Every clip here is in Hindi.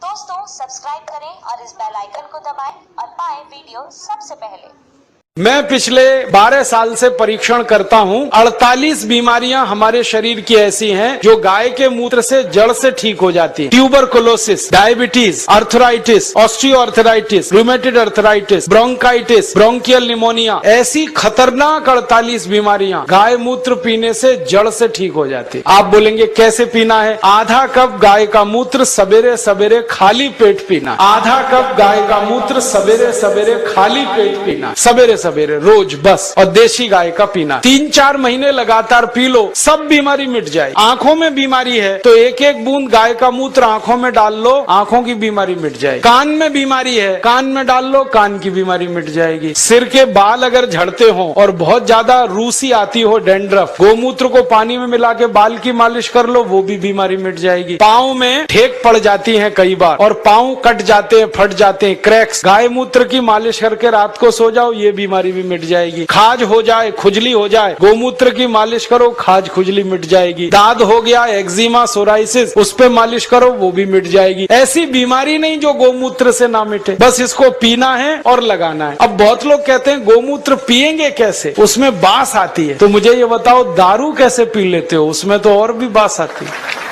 दोस्तों सब्सक्राइब करें और इस बेल आइकन को दबाएं और पाएं वीडियो सबसे पहले। मैं पिछले 12 साल से परीक्षण करता हूं। 48 बीमारियां हमारे शरीर की ऐसी हैं जो गाय के मूत्र से जड़ से ठीक हो जाती हैं। Tuberculosis, diabetes, arthritis, osteoarthritis, rheumatoid arthritis, bronchitis, bronchial pneumonia, ऐसी खतरनाक 48 बीमारियां गाय मूत्र पीने से जड़ से ठीक हो जाती है। आप बोलेंगे कैसे पीना है? आधा कप गाय का मूत्र सवेरे सवेरे खाली पेट पीना। आधा कप गाय का मूत्र सवेरे सवेरे खाली पेट पीना, सवेरे सवेरे रोज, बस। और देशी गाय का पीना 3-4 महीने लगातार पी लो, सब बीमारी मिट जाए। आंखों में बीमारी है तो एक एक बूंद गाय का मूत्र आंखों में डाल लो, आंखों की बीमारी मिट जाएगी। कान में बीमारी है, कान में डाल लो, कान की बीमारी मिट जाएगी। सिर के बाल अगर झड़ते हो और बहुत ज्यादा रूसी आती हो, डैंड्रफ, गोमूत्र को पानी में मिला के बाल की मालिश कर लो, वो भी बीमारी मिट जाएगी। पाँव में ठेक पड़ जाती है कई बार और पाँव कट जाते हैं, फट जाते हैं, क्रैक्स, गाय मूत्र की मालिश करके रात को सो जाओ, ये बीमारी भी मिट जाएगी। खाज हो जाए, खुजली हो जाए, गोमूत्र की मालिश करो, खाज खुजली मिट जाएगी। दाद हो गया, एक्जिमा, सोराइसिस, उस पे मालिश करो, वो भी मिट जाएगी। ऐसी बीमारी नहीं जो गोमूत्र से ना मिटे, बस इसको पीना है और लगाना है। अब बहुत लोग कहते हैं गोमूत्र पिएंगे कैसे, उसमें बास आती है। तो मुझे ये बताओ, दारू कैसे पी लेते हो? उसमें तो और भी बास आती है।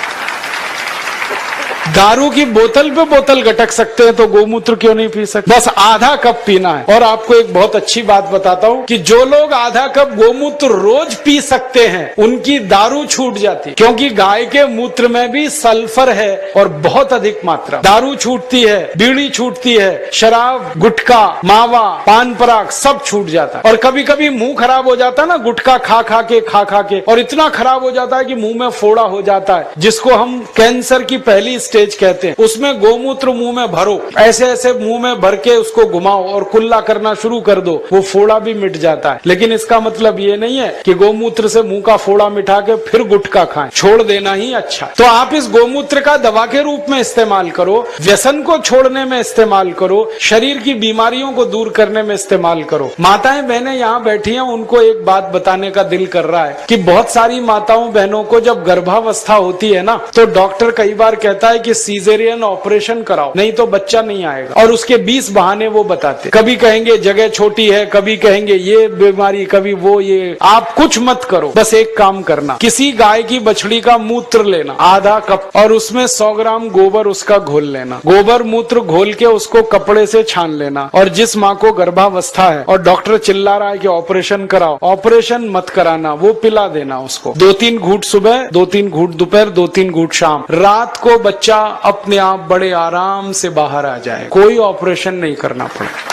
दारू की बोतल पे बोतल गटक सकते हैं तो गोमूत्र क्यों नहीं पी सकते? बस आधा कप पीना है। और आपको एक बहुत अच्छी बात बताता हूँ कि जो लोग आधा कप गोमूत्र रोज पी सकते हैं उनकी दारू छूट जाती है, क्योंकि गाय के मूत्र में भी सल्फर है और बहुत अधिक मात्रा। दारू छूटती है, बीड़ी छूटती है, शराब, गुटखा, मावा, पान पराग सब छूट जाता है। और कभी कभी मुंह खराब हो जाता है ना, गुटखा खा खा के, और इतना खराब हो जाता है कि मुंह में फोड़ा हो जाता है, जिसको हम कैंसर की पहली स्टेज कहते हैं। उसमें गोमूत्र मुंह में भरो, ऐसे ऐसे मुंह में भर के उसको घुमाओ और कुल्ला करना शुरू कर दो, वो फोड़ा भी मिट जाता है। लेकिन इसका मतलब ये नहीं है कि गोमूत्र से मुंह का फोड़ा मिटा के फिर गुटखा खाएं, छोड़ देना ही अच्छा। तो आप इस गोमूत्र का दवा के रूप में इस्तेमाल करो, व्यसन को छोड़ने में इस्तेमाल करो, शरीर की बीमारियों को दूर करने में इस्तेमाल करो। माताएं बहनें यहाँ बैठी हैं, उनको एक बात बताने का दिल कर रहा है कि बहुत सारी माताओं बहनों को जब गर्भावस्था होती है ना, तो डॉक्टर कई बार कहता है कि सीजेरियन ऑपरेशन कराओ, नहीं तो बच्चा नहीं आएगा। और उसके 20 बहाने वो बताते, कभी कहेंगे जगह छोटी है, कभी कहेंगे ये बीमारी, कभी वो ये। आप कुछ मत करो, बस एक काम करना, किसी गाय की बछड़ी का मूत्र लेना आधा कप और उसमें 100 ग्राम गोबर उसका घोल लेना। गोबर मूत्र घोल के उसको कपड़े से छान लेना। और जिस माँ को गर्भावस्था है और डॉक्टर चिल्ला रहा है कि ऑपरेशन कराओ, ऑपरेशन मत कराना, वो पिला देना उसको। 2-3 घूंट सुबह, 2-3 घूंट दोपहर, 2-3 घूंट शाम। रात को बच्चा अपने आप बड़े आराम से बाहर आ जाए, कोई ऑपरेशन नहीं करना पड़े।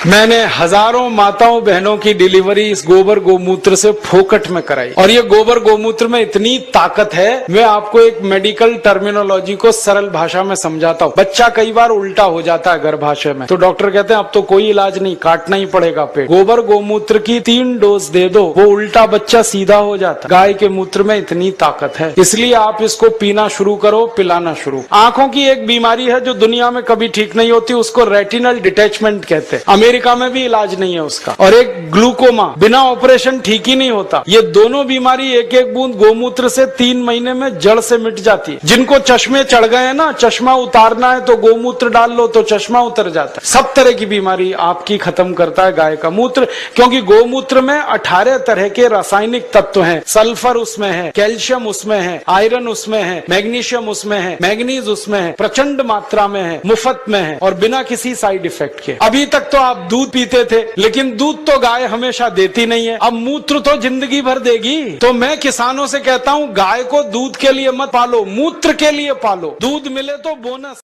मैंने हजारों माताओं बहनों की डिलीवरी इस गोबर गोमूत्र से फोकट में कराई। और ये गोबर गोमूत्र में इतनी ताकत है, मैं आपको एक मेडिकल टर्मिनोलॉजी को सरल भाषा में समझाता हूँ। बच्चा कई बार उल्टा हो जाता है गर्भाशय में, तो डॉक्टर कहते हैं अब तो कोई इलाज नहीं, काटना ही पड़ेगा पेट। गोबर गोमूत्र की 3 डोज दे दो, वो उल्टा बच्चा सीधा हो जाता। गाय के मूत्र में इतनी ताकत है, इसलिए आप इसको पीना शुरू करो, पिलाना शुरू। आंखों की एक बीमारी है जो दुनिया में कभी ठीक नहीं होती, उसको रेटिनल डिटैचमेंट कहते हैं। अमेरिका में भी इलाज नहीं है उसका। और एक ग्लूकोमा, बिना ऑपरेशन ठीक ही नहीं होता। ये दोनों बीमारी एक एक बूंद गोमूत्र से 3 महीने में जड़ से मिट जाती है। जिनको चश्मे चढ़ गए हैं ना, चश्मा उतारना है तो गोमूत्र डाल लो तो चश्मा उतर जाता है। सब तरह की बीमारी आपकी खत्म करता है गाय का मूत्र, क्योंकि गोमूत्र में 18 तरह के रासायनिक तत्व हैं। सल्फर उसमें है, कैल्शियम उसमें है, आयरन उसमें है, मैग्नीशियम उसमें है, मैग्नीज उसमें है, प्रचंड मात्रा में है, मुफ्त में है और बिना किसी साइड इफेक्ट के। अभी तक तो आप दूध पीते थे, लेकिन दूध तो गाय हमेशा देती नहीं है, अब मूत्र तो जिंदगी भर देगी। तो मैं किसानों से कहता हूँ, गाय को दूध के लिए मत पालो, मूत्र के लिए पालो। दूध मिले तो बोनस।